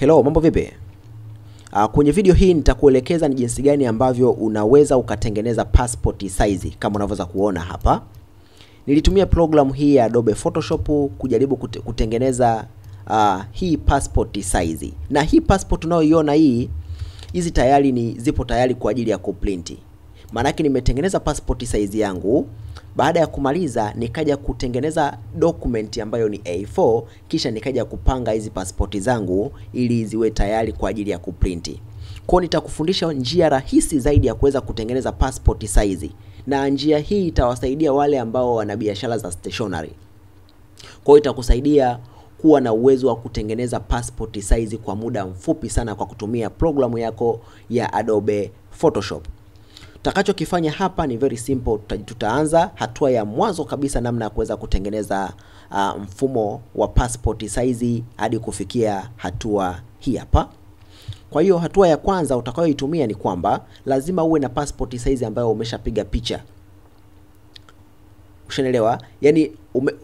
Hello, mambo vipi? Kwenye video hii nitakuelekeza ni jinsi gani ambavyo unaweza ukatengeneza passport size kama unavyoweza kuona hapa. Nilitumia program hii ya Adobe Photoshop kujaribu kutengeneza hii passport size. Na hii passport unayoiona hizi tayari zipo tayari kwa ajili ya kuprint. Maana yake nimetengeneza passport size yangu. Baada ya kumaliza nikaja kutengeneza document ambayo ni A4, kisha nikaja kupanga hizi passport zangu ili ziwe tayari kwa ajili ya kuprint. Kwa nitakufundisha njia rahisi zaidi ya kuweza kutengeneza passport size. Na njia hii itawasaidia wale ambao wana biashara za stationery. Kwa hiyo itakusaidia kuwa na uwezo wa kutengeneza passport size kwa muda mfupi sana kwa kutumia programu yako ya Adobe Photoshop. Tutakachokifanya hapa ni very simple. Tutaanza hatua ya mwanzo kabisa, namna ya kuweza kutengeneza mfumo wa passport size hadi kufikia hatua hii hapa. Kwa hiyo hatua ya kwanza utakayoitumia ni kwamba lazima uwe na passport size ambayo umeshapiga picha. Ushanielewa?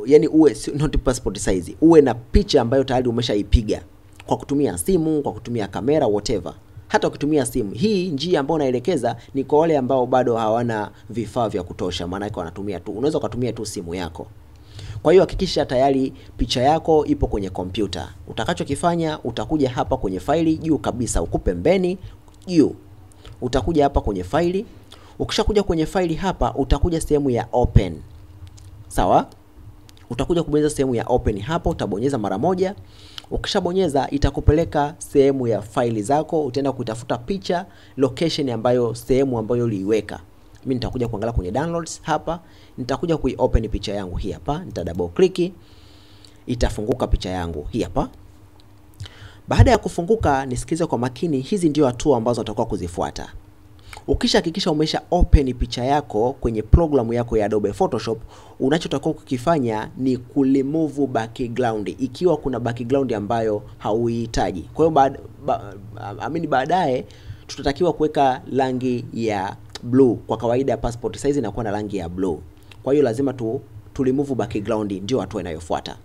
Yani uwe not passport size, uwe na picha ambayo tayari umeshaipiga kwa kutumia simu, kwa kutumia kamera, whatever. Hata ukitumia simu. Hii njia ambayo naelekeza ni kwa wale ambao bado hawana vifaa vya kutosha, maana yake wanatumia tu, unaweza kutumia tu simu yako. Kwa hiyo hakikisha tayari picha yako ipo kwenye kompyuta. Utakachokifanya utakuja hapa kwenye faili juu kabisa, huko pembeni juu. Utakuja hapa kwenye faili. Ukishakuja kwenye faili hapa utakuja sehemu ya open. Sawa? Utakuja kubonyeza sehemu ya open hapa, utabonyeza mara moja. Ukishabonyeza itakupeleka sehemu ya faili zako, utaenda kutafuta picha, location ambayo sehemu ambayo uliiweka. Mimi nitakuja kuangalia kwenye downloads hapa, nitakuja kuiopen picha yangu hii hapa, nita double click, itafunguka picha yangu hii hapa. Baada ya kufunguka, nisikize kwa makini, hizi ndio hatua ambazo utakuwa kuzifuata. Ukishahakikisha umesha open picha yako kwenye programu yako ya Adobe Photoshop, unachotakiwa kukifanya ni kulimove background ikiwa kuna background ambayo hauihitaji. Kwa hiyo baadaye tutatakiwa kuweka rangi ya blue. Kwa kawaida passport size inakuwa na rangi ya blue. Kwa hiyo lazima tulimove background, ndio hatua inayofuata.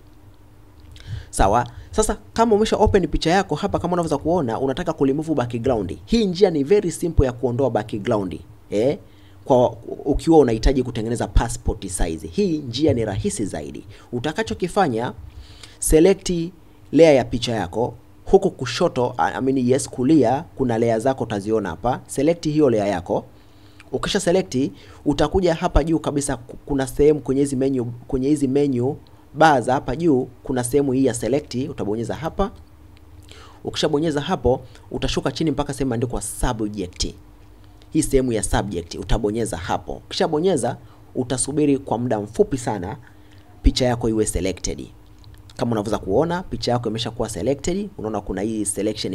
Sawa? Sasa kama umesha open picha yako hapa, kama unaweza kuona unataka kulimove background. Hii njia ni very simple ya kuondoa background. Kwa ukiwa unahitaji kutengeneza passport size. Hii njia ni rahisi zaidi. Utakachokifanya, select layer ya picha yako. Huku kushoto, kulia kuna layer zako utaziona hapa. Select hiyo layer yako. Ukisha select, utakuja hapa juu kabisa, kuna sehemu kwenye hizi menu baza hapa juu kuna sehemu hii ya select, utabonyeza hapa. Ukishabonyeza hapo utashuka chini mpaka sehemu imeandikwa subject. Hii sehemu ya subject utabonyeza hapo. Ukishabonyeza utasubiri kwa muda mfupi sana picha yako iwe selected. Kama unaweza kuona picha yako imeshakuwa selected, unaona kuna hii selection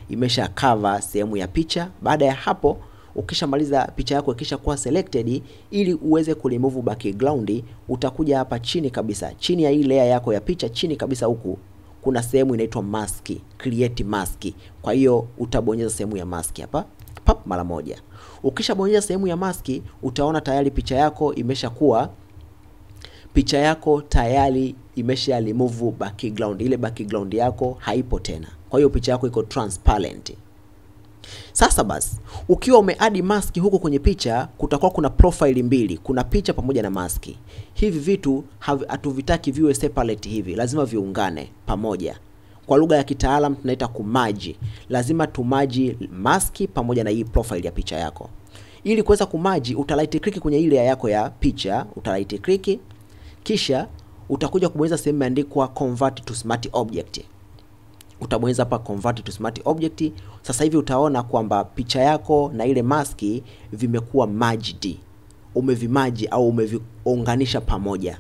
imesha cover sehemu ya picha. Baada ya hapo ukishamaliza picha yako ikishakuwa selected, ili uweze kulimove background, utakuja hapa chini kabisa, chini ya hii layer yako ya picha, chini kabisa huku kuna sehemu inaitwa mask, create mask. Kwa hiyo utabonyeza sehemu ya mask hapa pap mara moja. Ukishabonyeza sehemu ya mask, utaona tayari picha yako tayari imesha remove background. Ile background yako haipo tena. Kwa hiyo picha yako iko transparent. Sasa basi, ukiwa umeadd mask huko kwenye picha, kutakuwa kuna profile mbili, kuna picha pamoja na mask. Hivi vitu hatuvitaki viwe separate hivi, lazima viungane pamoja. Kwa lugha ya kitaalamu tunaita kumaji. Lazima tumaji mask pamoja na hii profile ya picha yako. Ili kuweza kumaji, uta right click kwenye ile yako ya picha, uta right click, kisha utakuja kubonyeza sehemu imeandikwa convert to smart object. Utabonyeza hapa convert to smart object. Sasa hivi utaona kwamba picha yako na ile maski vimekuwa merged. Umevimaji au umeviunganisha pamoja.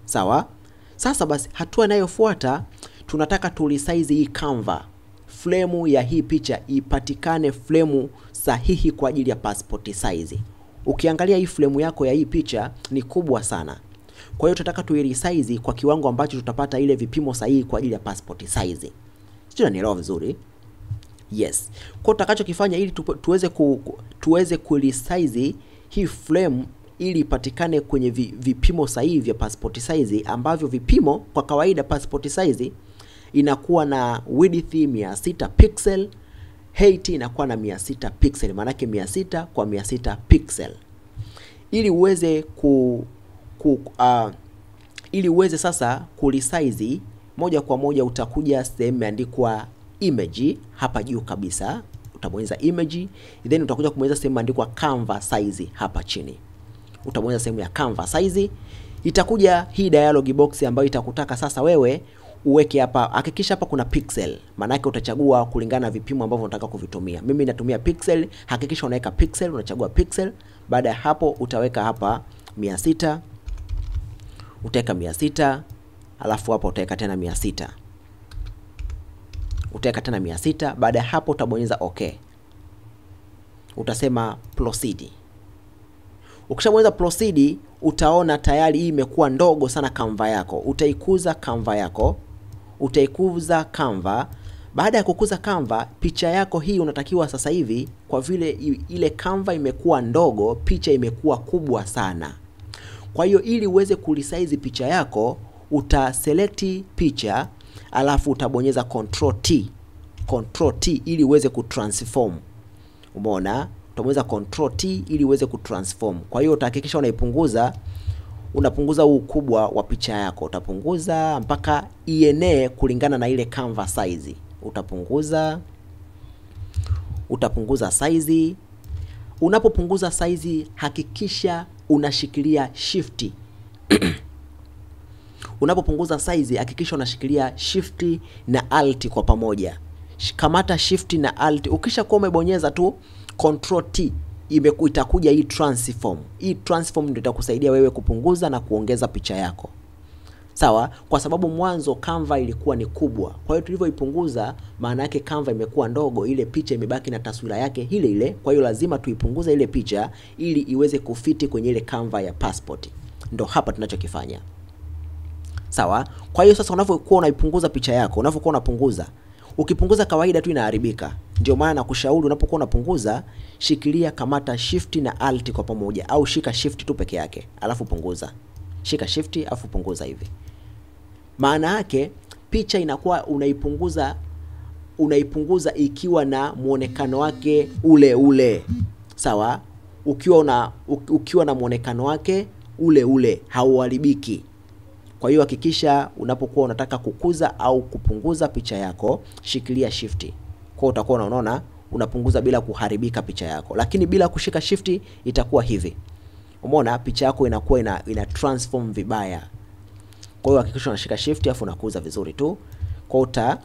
Sawa? Sasa basi hatua inayofuata tunataka tulisize hii canvas. Frame ya hii picha ipatikane frame sahihi kwa ajili ya passport size. Ukiangalia hii frame yako ya hii picha ni kubwa sana. Kwa hiyo tutataka tuiresize kwa kiwango ambacho tutapata ile vipimo sahihi kwa ajili ya passport size. Sio, nielewa vizuri? Yes. Kwa tutakachokifanya ili tuweze kuresize hii frame ili ipatikane kwenye vipimo sahihi vya passport size, ambavyo vipimo kwa kawaida passport size inakuwa na width 600 pixel, height inakuwa na 600 pixel, maana yake 600 kwa 600 pixel. Ili uweze sasa kulisize moja kwa moja, utakuja sehemu imeandikwa image hapa juu kabisa, utabonyeza image, then utakuja kubonyeza sehemu imeandikwa canvas size hapa chini. Utabonyeza sehemu ya canvas size, itakuja hii dialog box ambayo itakutaka sasa wewe uweke hapa. Hakikisha hapa kuna pixel, maana yake utachagua kulingana na vipimo ambavyo unataka kuvitumia. Mimi natumia pixel, hakikisha unaweka pixel, unachagua pixel. Baada ya hapo utaweka hapa 600, utaweka 600, alafu hapo utaweka tena 600. Utaweka tena 600, baada ya hapo utabonyeza okay. Utasema proceed. Ukishabonyeza proceed, utaona tayari hii imekuwa ndogo sana canva yako. Utaikuza canva yako, utaikuza canva. Baada ya kukuza canva, picha yako hii unatakiwa sasa hivi, kwa vile ile canva imekuwa ndogo, picha imekuwa kubwa sana. Kwa hiyo ili uweze kulisize picha yako, utaselect picha, alafu utabonyeza Control T ili uweze kutransform. Umeona? Utabonyeza Control T ili uweze kutransform. Kwa hiyo utahakikisha unapunguza ukubwa wa picha yako. Utapunguza mpaka ienee kulingana na ile canvas size. Utapunguza size. Unapopunguza size, hakikisha unashikilia shift. Unapopunguza size, hakikisha unashikilia shift na alt kwa pamoja. Kamata shift na alt. Ukisha kuwa umebonyeza tu Control T, itakuja hii transform. Hii transform ndio itakusaidia wewe kupunguza na kuongeza picha yako. Sawa? Kwa sababu mwanzo canva ilikuwa ni kubwa. Kwa hiyo tulivyoipunguza, maana yake canva imekuwa ndogo, ile picha imebaki na taswira yake ile ile. Kwa hiyo lazima tuipunguze ile picha ili iweze kufiti kwenye ile canva ya passport. Ndio hapa tunachokifanya. Sawa? Kwa hiyo sasa unavyokuwa unaipunguza picha yako, unavyokuwa unapunguza, ukipunguza kawaida tu inaharibika. Ndio maana nakushauri unapokuwa unapunguza, shikilia, kamata shift na alt kwa pamoja, au shika shift tu peke yake alafu punguza. Shika shift alafu punguza hivi. Maana yake picha inakuwa unaipunguza ikiwa na muonekano wake ule ule. Sawa? Ukiwa na muonekano wake ule ule, hauharibiki. Kwa hiyo hakikisha unapokuwa unataka kukuza au kupunguza picha yako, shikilia shift. Kwa utakuwa unaona unapunguza bila kuharibika picha yako. Lakini bila kushika shift itakuwa hivi. Umeona picha yako inakuwa ina transform vibaya. Kwa hiyo hakikisha unashika shift afu unakuza vizuri tu. Kwa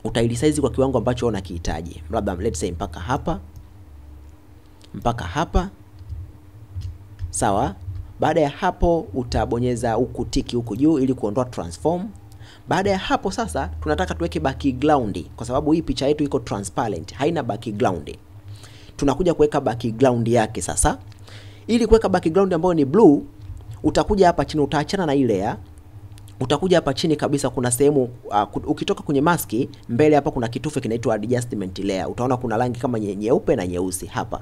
utailisize kwa kiwango ambacho unakihitaji. Labda let's say mpaka hapa. Sawa? Baada ya hapo utabonyeza huku tiki huku juu ili kuondoa transform. Baada ya hapo sasa tunataka tuweke background, kwa sababu hii picha yetu iko transparent, haina background. Tunakuja kuweka background yake sasa. Ili kuweka background ambayo ni blue, utakuja hapa chini, utaachana na hii layer. Utakuja hapa chini kabisa, kuna sehemu ukitoka kwenye maski, mbele hapa kuna kitufe kinaitwa adjustment layer. Utaona kuna rangi kama nyeupe na nyeusi hapa.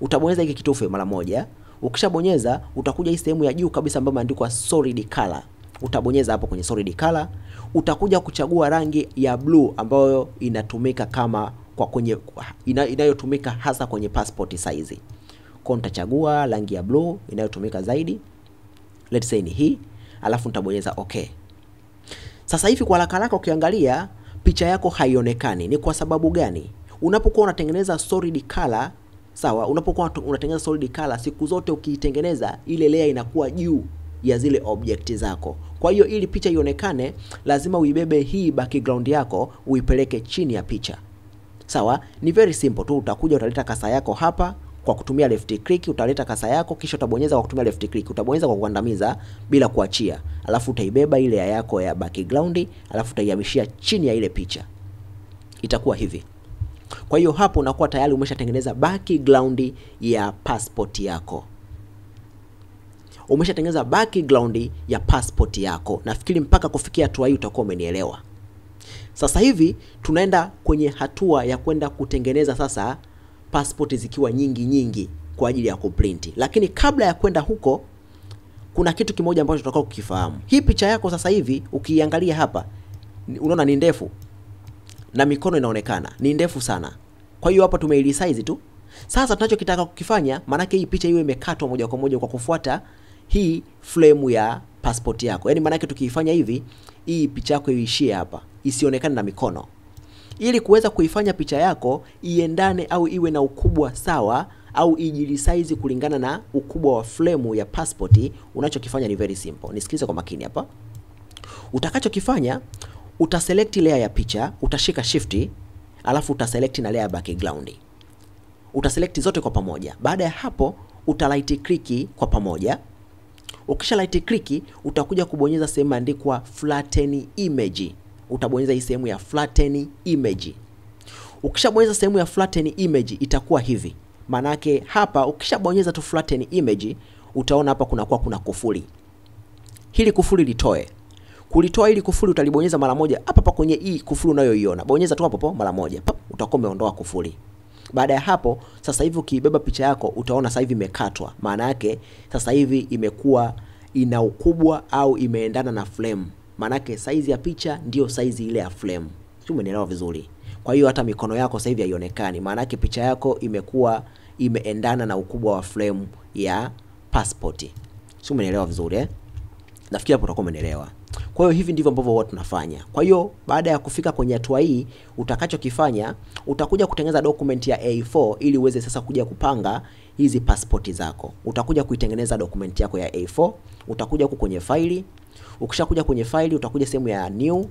Utabonyeza hiki kitufe mara moja. Ukishabonyeza utakuja hii sehemu ya juu kabisa ambayo imeandikwa solid color. Utabonyeza hapo kwenye solid color. Utakuja kuchagua rangi ya blue ambayo inatumika inayotumika hasa kwenye passport size. Kwa nitachagua rangi ya blue inayotumika zaidi. Let's say ni hii, alafu nitabonyeza okay. Sasa hivi kwa haraka ukiangalia picha yako haionekani. Ni kwa sababu gani? Unapokuwa unatengeneza solid color, sawa, unapokuwa unatengeneza solid color, siku zote ukiitengeneza ile layer inakuwa juu ya zile object zako. Kwa hiyo ili picha ionekane, lazima uibebe hii background yako uipeleke chini ya picha. Sawa? Ni very simple tu. Utakuja utaleta kasa yako hapa kwa kutumia left click, utaleta kasa yako kisha utabonyeza kwa kutumia left click. Utabonyeza kwa kugandamiza bila kuachia. Alafu utaibeba ile yako ya background, alafu utaihamishia chini ya ile picha. Itakuwa hivi. Kwa hiyo hapo unakuwa tayari umeshatengeneza background ya passport yako. Umeshatengeneza background ya passport yako. Nafikiri mpaka kufikia hatua hii utakuwa umenielewa. Sasa hivi tunaenda kwenye hatua ya kwenda kutengeneza sasa passport zikiwa nyingi kwa ajili ya kuprint. Lakini kabla ya kwenda huko, kuna kitu kimoja ambacho tutakao kukifahamu. Hii picha yako sasa hivi ukiangalia hapa, unaona ni ndefu na mikono inaonekana ni ndefu sana. Kwa hiyo hapa tumeiresize tu. Sasa tunachokitaka kukifanya, maana hii picha iwe imekatwa moja kwa moja kwa kufuata hii frame ya passport yako. Yaani maana tukiifanya hivi, hii picha yako iishie hapa, isionekane na mikono. Ili kuweza kuifanya picha yako iendane au iwe na ukubwa sawa au ijiresize kulingana na ukubwa wa frame ya passport, unachokifanya ni very simple. Nisikilize kwa makini hapa. Utakachokifanya, utaselect layer ya picha, utashika shift, alafu utaselect na layer ya background. Utaselect zote kwa pamoja. Baada ya hapo uta right click kwa pamoja. Ukisha right click, utakuja kubonyeza sehemu imeandikwa flatten image. Utabonyeza hii sehemu ya flatten image. Ukishabonyeza sehemu ya flatten image itakuwa hivi. Manake hapa ukishabonyeza tu flatten image, utaona hapa kuna kufuli. Hili kufuli litoe. Kulitoa hili kufuli utalibonyeza mara moja hapa kwenye hii kufuli unayoiona. Bonyeza tu hapo mara moja. Utakuwa umeondoa kufuli. Baada ya hapo, sasa hivi ukibeba picha yako utaona sasa hivi imekatwa. Maana yake sasa hivi imekuwa ina ukubwa au imeendana na frame. Maana yake size ya picha ndio size ile ya frame. Sio, umeelewa vizuri? Kwa hiyo hata mikono yako sasa hivi haionekani. Maana yake picha yako imekuwa imeendana na ukubwa wa frame ya passport. Sio, umeelewa vizuri Nafikiri hapo utakuwa umeelewa. Kwa hiyo hivi ndivyo ambavyo watu tunafanya. Kwa hiyo baada ya kufika kwenye hatua hii, utakachokifanya, utakuja kutengeneza document ya A4 ili uweze sasa kuja kupanga hizi passport zako. Utakuja kuitengeneza document yako ya A4, utakuja huko kwenye file. Ukishakuja kwenye file, utakuja sehemu ya new.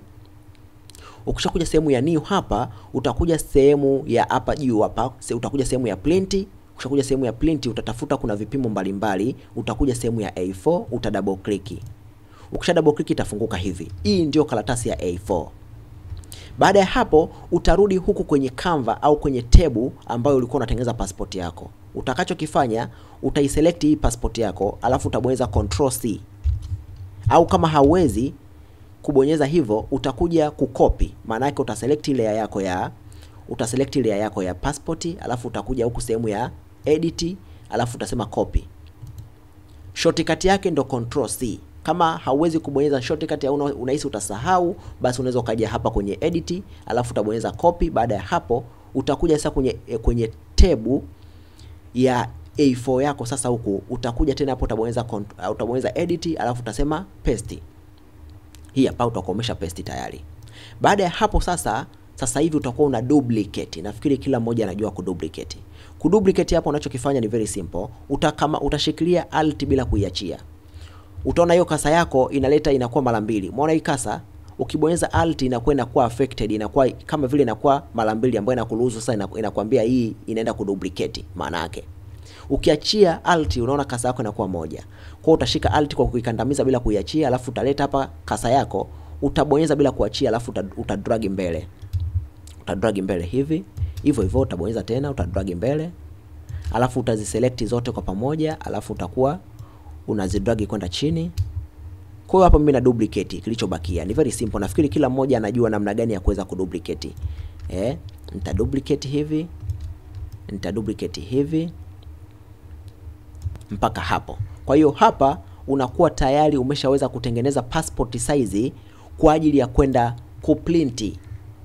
Ukishakuja sehemu ya new hapa, utakuja sehemu ya hapa juu hapa, utakuja sehemu ya print. Ukishakuja sehemu ya print, utatafuta kuna vipimo mbalimbali, utakuja sehemu ya A4, uta double click. Ukisha double click itafunguka hivi. Hii ndio karatasi ya A4. Baada ya hapo utarudi huku kwenye Canva au kwenye table ambayo ulikuwa unatengeneza passport yako. Utakachokifanya, utaiselect hii passport yako, alafu utabonyeza Control C. Au kama hauwezi kubonyeza hivyo, utakuja kucopy. Maana yake utaselect layer yako ya passport, alafu utakuja huku sehemu ya edit, alafu utasema copy. Shortcut yake ndo Control C. Kama hauwezi kubonyeza shortcut au unahisi utasahau, basi unaweza ukaja hapa kwenye edit, alafu utabonyeza copy. Baada ya hapo utakuja sasa kwenye table ya A4 yako. Sasa huku utakuja tena hapo utabonyeza edit, alafu utasema paste. Hii hapa utakuwa umesha paste tayari. Baada ya hapo sasa hivi utakuwa una duplicate. Nafikiri kila mmoja anajua kuduplicate. Kuduplicate hapo unachokifanya ni very simple. Utashikilia alt bila kuiachia. Utaona hiyo kasa yako inakuwa mara mbili. Umeona hii kasa? Ukibonyeza alt inakuwa affected, inakuwa kama vile inakuwa mara mbili, ambayo inakuruhusu sasa inakwambia hii inaenda kuduplicate maana yake. Ukiachia alt unaona kasa yako inakuwa moja. Kwa hiyo utashika alt kwa kuikandamiza bila kuiachia, alafu utaleta hapa kasa yako, utabonyeza bila kuachia, alafu utadrag mbele. Utadrag mbele hivi. Hivyo utabonyeza tena, utadrag mbele. Alafu utaziselect zote kwa pamoja, alafu utakuwa unazidragi kwenda chini. Kwa hiyo hapa mimi na duplicate kilichobakia. Ni very simple. Nafikiri kila mmoja anajua namna gani ya kuweza kuduplicate. Nitaduplicate hivi mpaka hapo. Kwa hiyo hapa unakuwa tayari umeshaweza kutengeneza passport size kwa ajili ya kwenda kuprint.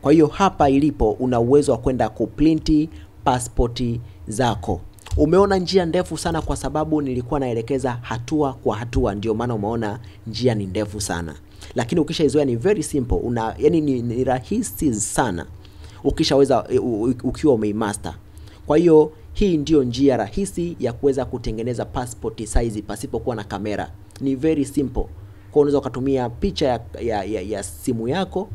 Kwa hiyo hapa ilipo una uwezo wa kwenda kuprint passport zako. Umeona njia ndefu sana kwa sababu nilikuwa naelekeza hatua kwa hatua, ndio maana umeona njia ni ndefu sana. Lakini ukishaizoea ni very simple, yani ni rahisi sana ukishaweza ukiwa umeimaster. Kwa hiyo hii ndio njia rahisi ya kuweza kutengeneza passport size pasipokuwa na kamera. Ni very simple. Kwa unaweza ukatumia picha ya simu yako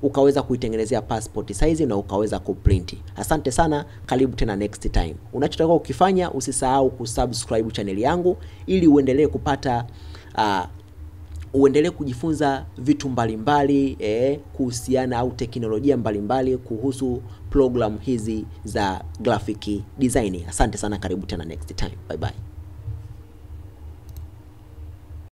ukaweza kuitengenezea passport size na ukaweza kuprint. Asante sana, karibu tena next time. Unachotakiwa ukifanya, usisahau kusubscribe channel yangu ili uendelee kupata uendelee kujifunza vitu mbalimbali kuhusiana au teknolojia mbalimbali kuhusu program hizi za graphic design. Asante sana, karibu tena next time. Bye bye.